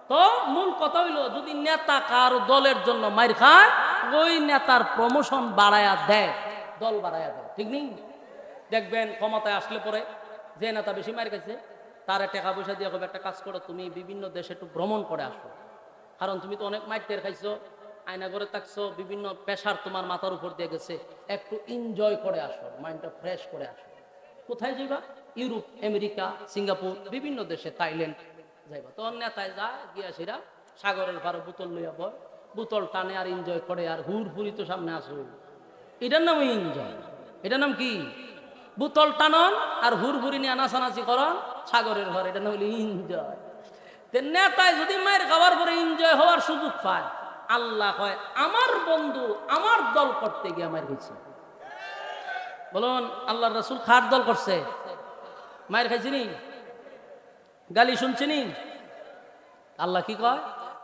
তো মূল কথা হইলো, যদি নেতা কার দলের জন্য মাইর খায়, ওই নেতার প্রমোশন বাড়ায়া দেয়, দল বাড়ায়া দেয়, ঠিক নেই? দেখবেন ক্ষমতায় আসলে পরে যে নেতা বেশি মাইর খাইছে তার টাকা পয়সা দিয়ে হবে একটা কাজ করো, তুমি বিভিন্ন দেশে একটু ভ্রমণ করে আসো, কারণ তুমি তো অনেক মাইর টের খাইছো, আয়না করে থাকছো, বিভিন্ন প্রেশার তোমার মাথার উপর দিয়ে গেছে, একটু এনজয় করে আসো, মাইন্ডটা ফ্রেশ করে আসো। কোথায় যাইবা? ইউরোপ, আমেরিকা, সিঙ্গাপুর, বিভিন্ন দেশে, থাইল্যান্ড যাইবা। তো নেতায় যা গিয়া সেরা সাগরের পারে বোতল লইয়া বয়, বোতল টানে আর এনজয় করে, আর হুর হুরি তো সামনে আসো, এটার নাম এনজয়। এটার নাম কি? বোতল টানন আর হুর হুরি নিয়ে আনাচানাচি করন সাগরের ঘর, এটা নাম হইল এনজয়। নেতায় যদি মায়ের খাওয়ার পরে এনজয় হওয়ার সুযোগ পায়, আল্লাহ কয় আমার বন্ধু আমার দল করতে গিয়ে আমার গেছে। বলুন আল্লাহ রাসূল খার দল করছে, মায়ের খাইছিনি, গালি শুনছিনি? আল্লাহ কি কয়?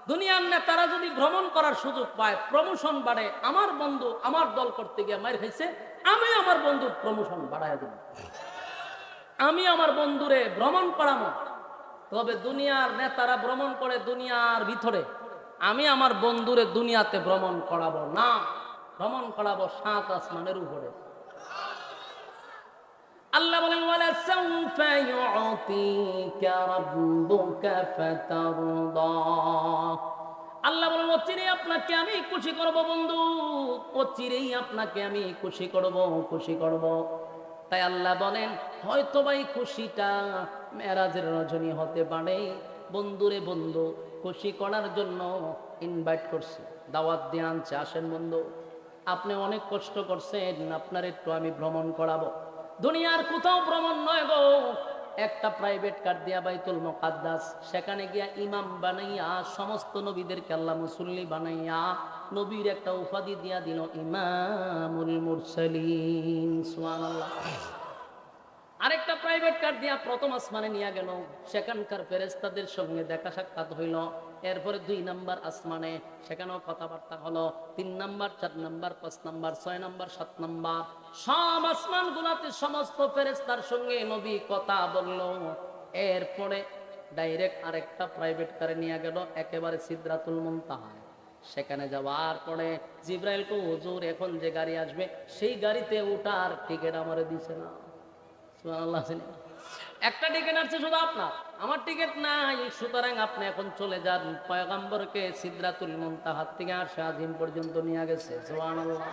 দুনিয়ার নেতারা যদি ভ্রমণ করার সুযোগ পায়, প্রমোশন বাড়ে, আমার বন্ধু আমার দল করতে গিয়ে মায়ের খাইছে, আমি আমার বন্ধুর প্রমোশন বাড়াইয়া দেব, আমি আমার বন্ধুরে ভ্রমণ করাবো। তবে দুনিয়ার নেতারা ভ্রমণ করে দুনিয়ার ভিতরে, আমি আমার বন্ধুরে দুনিয়াতে ভ্রমণ করাবো না, ভ্রমণ করাবো 7 আসমানের উপরে। আল্লাহ বলেন ওয়ালা সাউফা ইউতিকা রাব্বুকা ফাতারদা, আল্লাহ বলেন অচিরেই আপনাকে আমি খুশি করব বন্ধু, অচিরেই আপনাকে আমি খুশি করব, খুশি করব। তাই আল্লাহ বলেন হয়তো ভাই খুশিটা মেরাজের রজনী হতে পারে, বন্ধুরে বন্ধু খুশি করার জন্য ইনভাইট করছি, দাওয়াত দিয়ে আনছে, আসেন বন্ধু আপনি অনেক কষ্ট করছেন, আপনার একটু আমি ভ্রমণ করাবো। দুনিয়ার কোথাও ভ্রমণ নয় গো, একটা প্রাইভেট কার দিয়া বাইতুল মুকাদ্দাস, সেখানে গিয়া ইমাম বানাইয়া সমস্ত নবীদেরকে আল্লাহ মুসল্লি বানাইয়া নবীর একটা উপাধি দিয়া দিল ইমামুল মুরসালিন, সুবহানাল্লাহ। আরেকটা প্রাইভেট কার দিয়া প্রথম আসমানে নিয়ে গেল, সেখানকার ফেরেশতাদের সঙ্গে দেখা সাক্ষাৎ হইল। এরপরে 2 নাম্বার আসমানে, সেখানেও কথাবার্তা হলো। 3 number, 4 number, 5 number, 6 number, 7 number, সব আসমান গুলাতে সমস্ত ফেরেশতার সঙ্গে নবী কথা বলল। এরপরে ডাইরেক্ট আরেকটা প্রাইভেট কারে নিয়ে গেল একেবারে সিদরাতুল মুনতাহায়। সেখানে যাওয়ার পরে জিব্রাইল কো হুজুর এখন যে গাড়ি আসবে সেই গাড়িতে ওঠার টিকিট আমারে দিছে না। সুবহানাল্লাহ। একটা টিকিট আছে শুধু আপনার, আমার টিকিট নাই, সুতরাং আপনি এখন চলে যান। পয়গম্বরকে সিদরাতুল মুনতাহা থেকে আরশে আজিম পর্যন্ত নিয়ে গেছে, সুবহানাল্লাহ।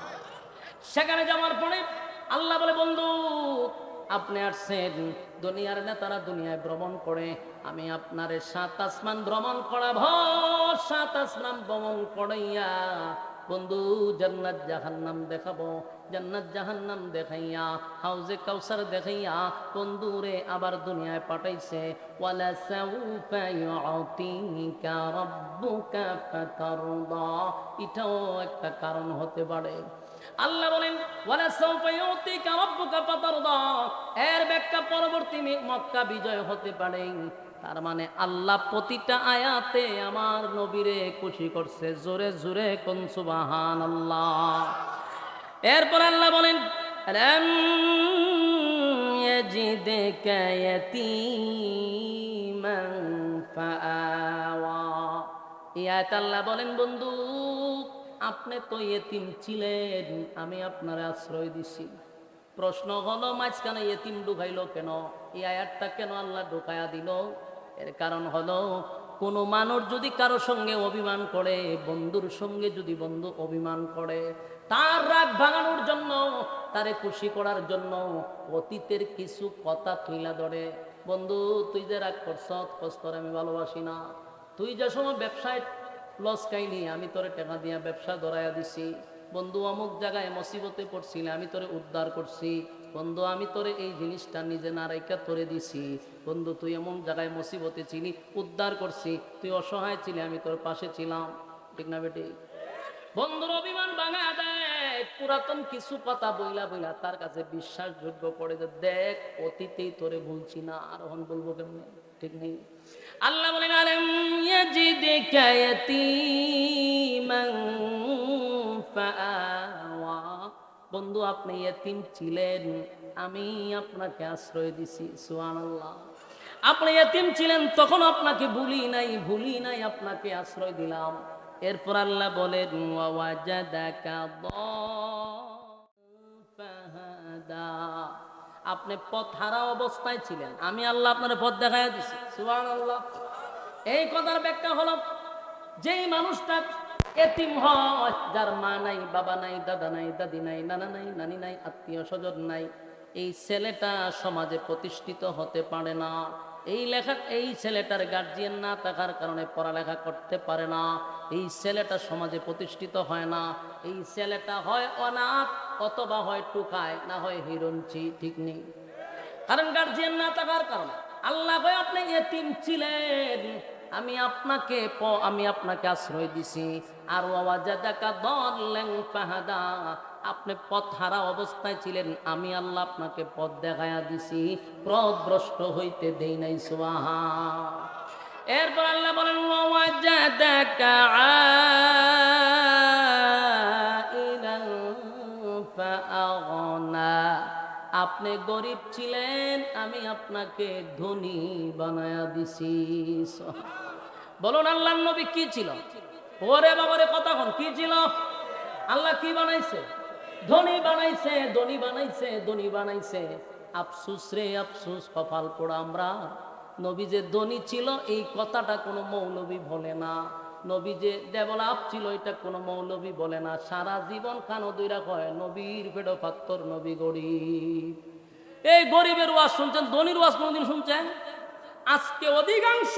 সেখানে যাওয়ার পরে আল্লাহ বলে বন্ধু আপনি আসছেন, দুনিয়ার নেতারা দুনিয়ায় ভ্রমণ করে, আমি আপনারে 7 আসমান ভ্রমণ করাবো। 7 আসমান ভ্রমণ করাইয়া বন্ধু জান্নাত জাহান্নাম দেখাবো, জান্নাত জাহান্নাম দেখাইয়া হাউজে কাউসার দেখাইয়া বন্ধুরে আবার দুনিয়ায় পাঠাইছে। ওয়ালা সাউফা ইউতিকা রাব্বুকা ফাতারদা, এটাও একটা কারণ হতে পারে। আল্লাহ বলেন ওয়ালা সাউফা ইউতিকা রাব্বুকা ফাতারদা, এর ব্যাখ্যা পরবর্তী মক্কা বিজয় হতে পারে। তার মানে আল্লাহ প্রতিটা আয়াতে আমার নবীরে খুশি করছে, জোরে জোরে কোন সুবহানাল্লাহ। এরপর আল্লাহ বলেন আলাম ইয়াজিদকা ইয়াতীমান ফাআওয়া, এই আয়াত আল্লাহ বলেন বন্ধু আপনি তো এতিম ছিলেন, আমি আপনার আশ্রয় দিছি। প্রশ্ন হলো মাঝখানে এতিম ঢুকাইলো কেন? এই আয়াতটা কেন আল্লাহ ঢুকায়া দিল? এর কারণ হলো, কোনো মানুষ যদি কারো সঙ্গে অভিমান করে, বন্ধুর সঙ্গে যদি বন্ধু অভিমান করে, তার রাগ ভাঙানোর জন্য, তারে খুশি করার জন্য অতীতের কিছু কথা তুইলা ধরে। বন্ধু, তুই যে রাগ করছ, তোর আমি ভালোবাসি না। তুই যে সময় ব্যবসায় লস খাইনি, আমি তোরে টাকা দিয়া ব্যবসা ধরাইয়া দিছি। বন্ধু, অমুক জায়গায় মুসিবতে পড়ছিলে, আমি তোরে উদ্ধার করছি। বন্ধু, আমি তোরে এই জিনিসটা নিজে না রাইখা তোরে দিছি। বন্ধু, তুই এমন জায়গায় মুসিবতে ছিলি, উদ্ধার করছি। তুই অসহায় ছিলি, আমি তোর পাশে ছিলাম। ঠিক না বেটি? বন্ধুর অভিমান ভাঙা দেয়, পুরাতন কিছু কথা বইলা বইলা তার কাছে বিশ্বাসযোগ্য করে যে দেখ, অতীতেই তোরে ভুলছি না, আর এখন বলবো কেমনে? ঠিক নেই? আল্লাহ বলেন, আলম ইয়াজিদিকা ইয়াতীমান ফাআওয়া। বন্ধু, আপনি ইয়েতিম ছিলেন, আমি আপনাকে আশ্রয় দিছি। সুবহানাল্লাহ। আপনি ইয়েতিম ছিলেন, তখন আপনাকে ভুলি নাই, আপনাকে আশ্রয় দিলাম। এরপর আল্লাহ বলেন, ওয়াজাদাকা ফাহাদা। আপনি পথহারা অবস্থায় ছিলেন, আমি আল্লাহ আপনার পথ দেখাইয়া দিছি। সুবহানাল্লাহ। এই কথার ব্যাখ্যা হলো, যেই মানুষটা এতিম হয়, যার মা নাই, বাবা নাই, দাদা নাই, দাদি নাই, নানা নাই, নানি নাই, আত্মীয় স্বজন নাই, এই ছেলেটা সমাজে প্রতিষ্ঠিত হতে পারে না। এই ছেলেটার গার্জিয়ান না থাকার কারণে পড়ালেখা করতে পারে না। এই ছেলেটা সমাজে প্রতিষ্ঠিত হয় না। এই ছেলেটা হয় অনাথ, অথবা হয় টুকায়, না হয় হিরঞ্চি। ঠিক নেই? কারণ গার্জিয়ান না থাকার কারণে। আল্লাহ ভাই, আপনি এতিম ছিলেন, আমি আপনাকে আশ্রয় দিছি। আর ওয়াজাদাকা দাল্লান ফাহাদা, আপনি পথহারা অবস্থায় ছিলেন, আমি আল্লাহ আপনাকে পথ দেখায়া দিছি, পথভ্রষ্ট হইতে দেই নাই। সুবহান। এরপর আল্লাহ বলেন, ওয়াজাদাকা আইলান ফাআগনা। আপনি গরিব ছিলেন, আমি আপনাকে ধনী বানায়া দিছি। বলুন, আল্লাহর নবী কি ছিল? ওরে বাবারে, কথা কোন, কি ছিল? আল্লাহ কি বানাইছে? ধনী বানাইছে, ধনী বানাইছে, ধনী বানাইছে। আফসুস রে আফসুস, কপাল পোড়া আমরা। নবী যে ধনী ছিল, এই কথাটা কোনো মৌলবী বলে না। নবী যে ডেভেলপ ছিল, এটা কোনো মৌলবী বলে না। সারা জীবন কানো দুইরা কয়, নবীর পেটো পাত্তর, নবী গরিব। এই গরিবের ওয়াজ শুনছেন, ধনীর ওয়াজ কোনদিন শুনছেন? আজকে অধিকাংশ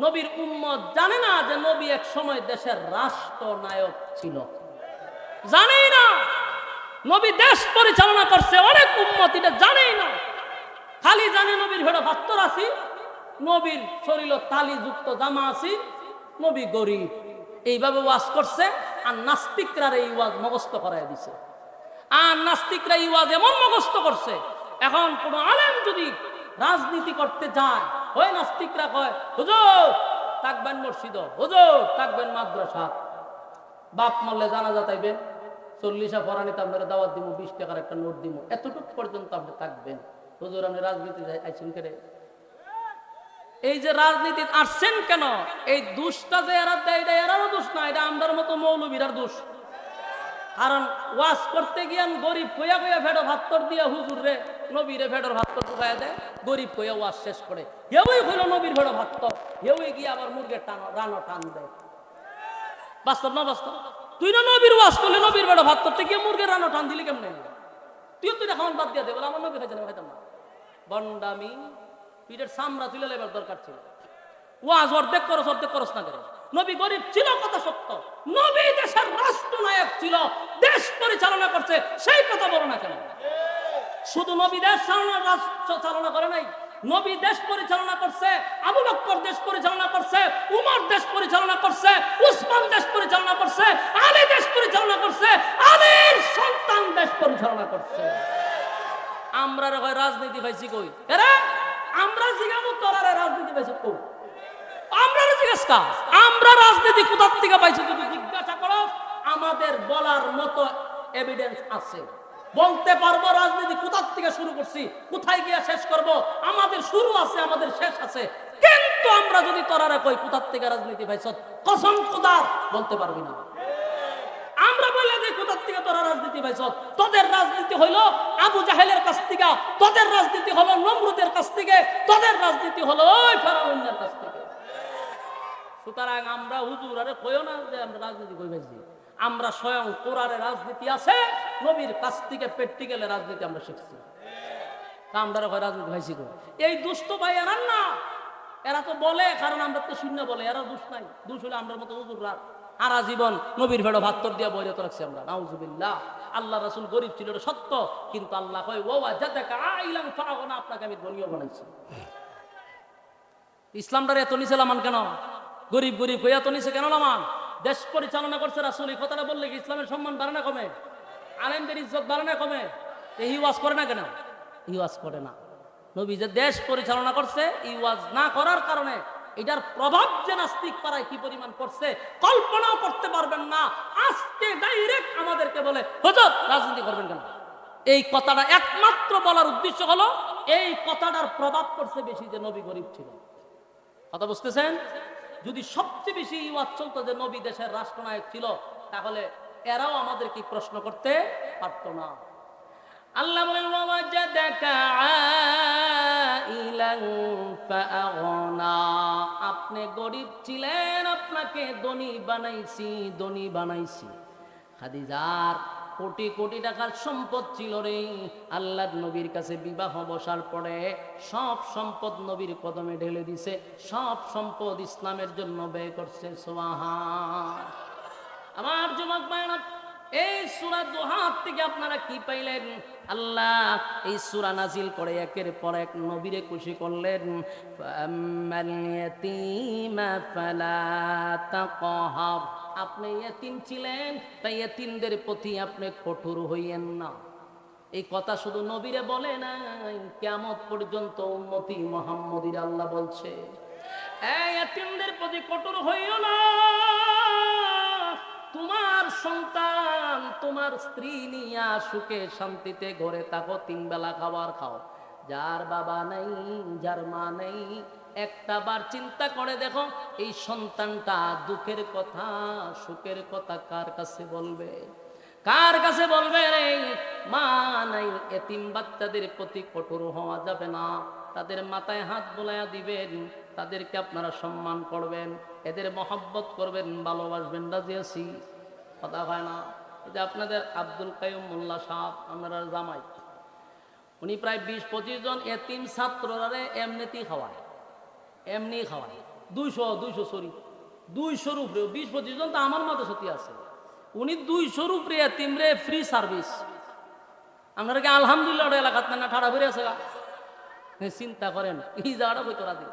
নবীর উম্মত জানে না যে নবী এক সময় দেশের রাষ্ট্রনায়ক ছিল। জানেই না নবী দেশ পরিচালনা করছে, অনেক উম্মত এটা জানেই না। খালি জানে নবীর ভেড়া পাত্তর আছি, নবীর শরীর তালিযুক্ত জামা আছি, নবী গরিব। এইভাবে ওয়াজ করছে, আর নাস্তিকরা এই ওয়াজ মুখস্থ করাই দিছে। আর নাস্তিকরা এই ওয়াজ এমন মুখস্থ করছে, এখন কোন আলেম যদি রাজনীতি করতে যায়, ওই নাস্তিকরা কয়, হুজুর থাকবেন মসজিদ, হুজুর থাকবেন মাদ্রাসা, বাপ মরলে জানাজা তাইবেন, 40 ফরানিতে আপনারা দাওয়াত দিব, 20 টাকার একটা নোট দিব, এতটুকু পর্যন্ত আপনি থাকবেন। হুজুর আপনি রাজনীতি আইছেন কেন? এই যে রাজনীতি আসছেন কেন, এই দোষটা যে এরা দেয়, এটা এরারও দোষ না, এটা আমরার মতো মৌলবীরার দোষ। কারণ ওয়াজ করতে গিয়ান গরিব কইয়া কইয়া ভেড়ো ভাত্তর দিয়া হুজুর রে, নবীরে ভেড়োর ভাত্তর ঢুকাইয়া দেয়, গরিব কইয়া ওয়াজ শেষ করে হেউই হইল নবীর ভেড়ো ভাত্তর, হেউই গিয়ে আবার মুরগের রানো টান দেয়। বাস্তব না বাস্তব? তুই না নবীর ওয়াজ করলে, নবীর ভেড়ো ভাত্তর থেকে মুরগের রানো টান দিলি কেমনে? তুই খাওয়ান বাদ দিয়া দে, বলে আমার নবী খাইছে না, খাইতাম না। বন্ডামি, পিঠের সামরা তুলে লেবার দরকার ছিল। ওয়াজ অর্ধেক করস না করে। নবী গরিব ছিল, কথা সত্য। নবী দেশের রাষ্ট্রনায়ক ছিল, দেশ পরিচালনা করছে, সেই কথা বলো না কেন? শুধু নবী দেশ চালনা করে নাই, নবী দেশ পরিচালনা করছে, আবু বকর দেশ পরিচালনা করছে, উমর দেশ পরিচালনা করছে, উসমান দেশ পরিচালনা করছে, আলী দেশ পরিচালনা করছে, আলীর সন্তান দেশ পরিচালনা করছে। আমরা রাজনীতি পাইছি কই? এরা আমরা জিগামু, তোরা রাজনীতি পাইছি কই? আমরা রাজনীতি কোথা থেকে পাইছি যদি জিজ্ঞাসা করো, আমাদের বলার মতো এভিডেন্স আছে, বলতে পারবো রাজনীতি কোথা থেকে শুরু করছি, কোথায় গিয়ে শেষ করব, আমাদের শুরু আছে, আমাদের শেষ আছে। কিন্তু আমরা যদি তোরা কই কোথা থেকে রাজনীতি পাইছ, কসম খোদার বলতে পারবি না। থেকে তোরা রাজনীতি পাইছ? তোদের রাজনীতি হইল আবু জাহেলের কাছ থেকে, তোদের রাজনীতি হলো নমরুদের কাছ থেকে, তোদের রাজনীতি হলো ওই ফেরাউনের কাছ থেকে। সুতরাং আমরা হুজুর আরে কইও না যে আমরা রাজনীতি কই পাইছি। আমরা স্বয়ং কোরআনের রাজনীতি আছে, নবীর কাছ থেকে প্র্যাকটিক্যালে রাজনীতি আমরা শিখছি। তা আমরা রাজনীতি পাইছি কই? এই দুষ্ট ভাই এরা না, এরা তো বলে কারণ আমরা তো শূন্য বলে, এরা দোষ নাই। দোষ হলে আমরা মতো হুজুররা সারা জীবন নবীর ভেড়ো ভাত্তর দিয়া বইরত রাখছি আমরা, নাউজুবিল্লাহ। আল্লাহ রাসূল গরিব ছিল এটা সত্য, কিন্তু আল্লাহ কয় ওয়া জাদাকা আইলাম ফাগনা, আপনাকে আমি ধনীও বানাইছি। ইসলামটারে এত নিচে লামান কেন? গরিব গরিব কই এত নিচে কেন লামান? দেশ পরিচালনা করছে রাসূল, এই কথাটা বললে কি ইসলামের সম্মান বাড়ে না কমে? আলেমদের ইজ্জত বাড়ে না কমে? এই ওয়াজ করে না কেন? এই ওয়াজ করে না। নবী যে দেশ পরিচালনা করছে, এই ওয়াজ না করার কারণে এটার প্রভাব যে নাস্তিক পাড়ায় কি পরিমাণ পড়ছে কল্পনাও করতে পারবেন না। আজকে ডাইরেক্ট আমাদেরকে বলে হুজুর রাজনীতি করবেন কেন? এই কথাটা একমাত্র বলার উদ্দেশ্য হলো এই কথাটার প্রভাব পড়ছে বেশি যে নবী গরিব ছিল। কথা বুঝতেছেন? যদি সবচেয়ে বেশি ওয়াজ চলতো যে নবী দেশের রাষ্ট্রনায়ক ছিল, তাহলে এরাও আমাদের কি প্রশ্ন করতে পারতো না। আল্লাহ বলেন ওয়াজাদাকা আইলান ফাআগনা, আপনি গরিব ছিলেন, আপনাকে ধনী বানাইছি, ধনী বানাইছি। খাদিজার কোটি কোটি টাকার সম্পদ ছিল রে। আল্লাহর নবীর কাছে বিবাহ বসার পরে সব সম্পদ নবীর কদমে ঢেলে দিছে, সব সম্পদ ইসলামের জন্য ব্যয় করছে। সুবহান। আমার যুবক ভাইরা, এই সূরা দুহা থেকে আপনারা কি পাইলেন? আল্লাহ এই সূরা নাজিল করে একের পর এক নবীরে খুশি করলেন। ফাআম্মাল ইয়াতীমা ফালা তাকহার, আপনি ইয়েতিম ছিলেন, তাই ইয়েতিমদের প্রতি আপনি কঠোর হইয়েন না। এই কথা শুধু নবীরে বলে নাই, কিয়ামত পর্যন্ত উম্মতি মুহাম্মদীর আল্লাহ বলছে এই ইয়েতিমদের প্রতি কঠোর হইও না। তোমার সন্তান, তোমার স্ত্রী নিয়া সুখে শান্তিতে ঘরে থাকো, 3 বেলা খাবার খাও। যার বাবা নাই, যার মা নেই, একটা বার চিন্তা করে দেখো এই সন্তানটা দুঃখের কথা সুখের কথা কার কাছে বলবে? কার কাছে বলবে রে? মা নাই, এতিম বাচ্চাদের প্রতি কঠোর হওয়া যাবে না। তাদের মাথায় হাত বোলাইয়া দিবেন, তাদেরকে আপনারা সম্মান করবেন, এদের মহব্বত করবেন, ভালোবাসবেন। রাজি আছি? কথা হয় না? এই যে আপনাদের আব্দুল কাইয়ুম মোল্লা সাহেব, আপনারা জামাই, উনি প্রায় 20-25 জন এতিম ছাত্ররা এমনিতেই খাওয়ায়, এমনি খাওয়ায়। 200 উপরে 20-25 জন তো আমার মতো সত্যি আছে। উনি 200 উপরে এতিম রে ফ্রি সার্ভিস। আপনারা কি আলহামদুলিল্লাহ এলাকাত না ঠাড়া ফিরে আছে? চিন্তা করেন এই জায়গাটা হইতো রাজি।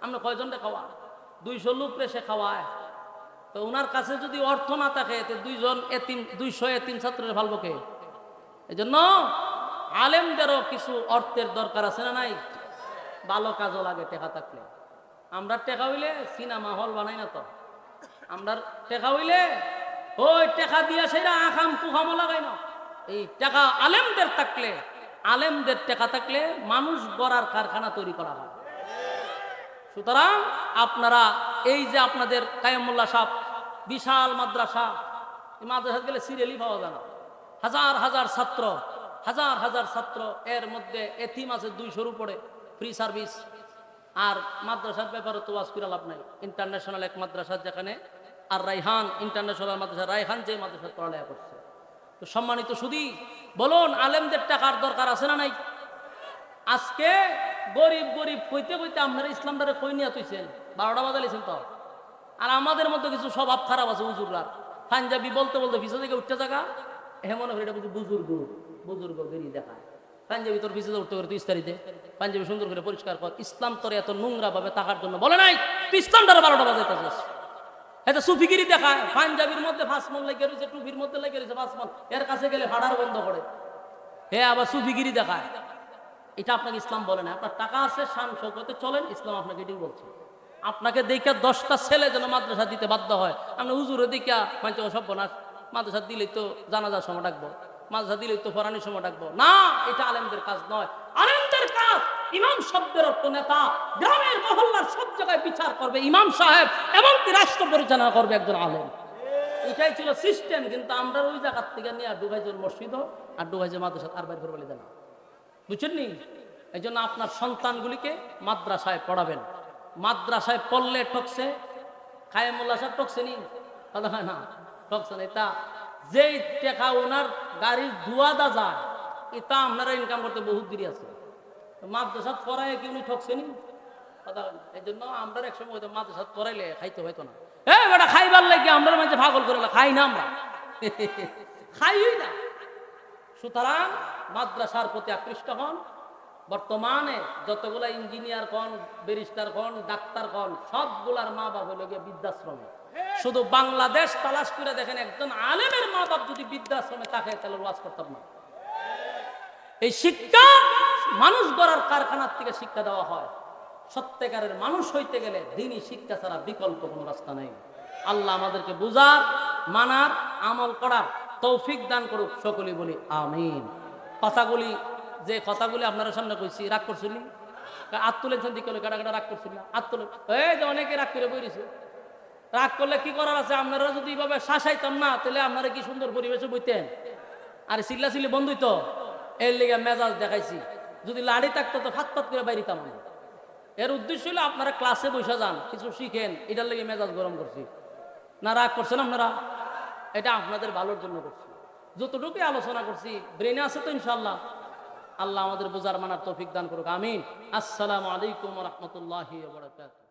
আমরা কয়জনটা খাওয়া? 200 লোক রে সে খাওয়ায়। তো ওনার কাছে যদি অর্থ না থাকে, 200 এতিম ছাত্রের ভালবো কে? এই জন্য আলেমদেরও কিছু অর্থের দরকার আছে না নাই? ভালো কাজও লাগে টেকা থাকলে। আমরা টেকা হইলে সিনেমা হল বানাই না তো। আমরা টেকা হইলে ওই টেকা দিয়া সেটা আখাম কুখামো লাগাই না। এই টাকা আলেমদের থাকলে, আলেমদের টেকা থাকলে মানুষ গড়ার কারখানা তৈরি করা হয়। সুতরাং আপনারা এই যে আপনাদের কাইয়ুমুল্লাহ সাহেব বিশাল মাদ্রাসা, এই মাদ্রাসা গেলে সিরিয়ালই পাওয়া যায় না। হাজার হাজার ছাত্র, এর মধ্যে এতিম আছে 200-র উপরে, ফ্রি সার্ভিস। আর মাদ্রাসার ব্যাপারে তো ওয়াজ করে লাভ নাই। ইন্টারন্যাশনাল এক মাদ্রাসা, যেখানে আর রাইহান ইন্টারন্যাশনাল মাদ্রাসা, রাইহান যে মাদ্রাসা পড়ালেখা করছে। তো সম্মানিত সুধী, বলুন আলেমদের টাকার দরকার আছে না নাই? আজকে গরিব কইতে কইতে আপনারা ইসলামটারে কই নিয়ে তুইছেন, 12টা বাজাইছেন তো। আর আমাদের মধ্যে কিছু স্বভাব খারাপ আছে হুজুররা, পাঞ্জাবি বলতে বলতে পিছন থেকে উঠতে জায়গা মনে হয় এটা বুঝি বুজুর্গ বেরিয়ে দেখায়। পাঞ্জাবি তোর পিছনে উঠতে করে তুই ইস্তারিতে পাঞ্জাবি সুন্দর করে পরিষ্কার কর। ইসলাম তোর এত নোংরা ভাবে তাকার জন্য বলে নাই। তুই ইসলামটারে 12টা বাজাইতেছিস। এটা সুফিগিরি দেখায়। পাঞ্জাবির মধ্যে 5 মণ লেগে রয়েছে, টুপির মধ্যে লেগে রয়েছে 5 মণ, এর কাছে গেলে ভাড়ার বন্ধ করে। আবার সুফিগিরি দেখায়। এটা আপনাকে ইসলাম বলে না। আপনার টাকা আছে, শান শৌকতে চলেন, ইসলাম আপনাকে এটাই বলছে। আপনাকে দেখে 10টা ছেলে যেন মাদ্রাসা দিতে বাধ্য হয়। আপনি হুজুরে দেখা মানছে সব বনাস, মাদ্রাসা দিলেই তো জানাজার সময় ডাকবো, মাদ্রাসা দিলেই তো ফরানির সময় ডাকবো না। এটা আলেমদের কাজ নয়। আলেমদের কাজ ইমাম শব্দের অর্থ নেতা, গ্রামের মহল্লার সব জায়গায় বিচার করবে ইমাম সাহেব, এমনকি রাষ্ট্র পরিচালনা করবে একজন আলেম। এটাই ছিল সিস্টেম। কিন্তু আমরা ওই জায়গার থেকে নিয়ে ঢুকাইছে মসজিদ আর ঢুকাইছে মাদ্রাসা, আর বাইর করে বলে দেন, বুঝছেন নি? এই জন্য আপনার সন্তানগুলিকে মাদ্রাসায় পড়াবেন। মাদ্রাসায় পড়লে ঠকছে, খায়মুল্লাহ সাহেব ঠকছে নি? কথা হয় না, ঠকছে না। এটা যেই টাকা ওনার গাড়ির ধোঁয়াদা যায়, এটা আপনারা ইনকাম করতে বহুত দেরি আছে। মাদ্রাসা পড়ায় কি উনি ঠকছে নি? কথা হয় না। এই জন্য আমরা একসময় হয়তো মাদ্রাসা পড়াইলে খাইতে হইতো না। বেটা খাইবার লাগে আমরা মাঝে পাগল করে খাই না, আমরা খাই না। সুতরাং মাদ্রাসার প্রতি আকৃষ্ট হন। বর্তমানে যতগুলা ইঞ্জিনিয়ার কন, ব্যারিস্টার কন, ডাক্তার কন, সবগুলার মা বাপ হলো গিয়ে বৃদ্ধাশ্রমে। শুধু বাংলাদেশ তালাশ করে দেখেন, একজন আলেমের মা বাপ যদি বৃদ্ধাশ্রমে থাকে তাহলে ওয়াজ করতাম না। এই শিক্ষা মানুষ গড়ার কারখানার থেকে শিক্ষা দেওয়া হয়। সত্যিকারের মানুষ হইতে গেলে দ্বীনি শিক্ষা ছাড়া বিকল্প কোনো রাস্তা নেই। আল্লাহ আমাদেরকে বুঝার, মানার, আমল করার তৌফিক দান করুক, সকলেই বলি আমিন। যে কথাগুলি আপনারা সামনে কইছি, রাগ করছিলি? হাত তুলেছেন দিকে কাটা কাটা, রাগ করছিল না? হাত তুলে, এই যে অনেকে রাগ করে বইছে। রাগ করলে কি করার আছে? আপনারা যদি এইভাবে শাসাইতাম না, তাহলে আপনারা কি সুন্দর পরিবেশে বইতেন। আর চিল্লা চিল্লি বন্ধুই তো, এর লেগে মেজাজ দেখাইছি। যদি লাড়ি থাকতো তো ফাত ফাত করে বাইরিতাম না। এর উদ্দেশ্য হলো আপনারা ক্লাসে বসে যান, কিছু শিখেন, এটার লেগে মেজাজ গরম করছি না। রাগ করছেন আপনারা? এটা আপনাদের ভালোর জন্য করছি। যতটুকু আলোচনা করছি ব্রেনে আছে তো ইনশাআল্লাহ। আল্লাহ আমাদের বোঝার মানার তৌফিক দান করুক, আমিন। আসসালামু আলাইকুম ওয়া রাহমাতুল্লাহি ওয়া বারাকাতুহু।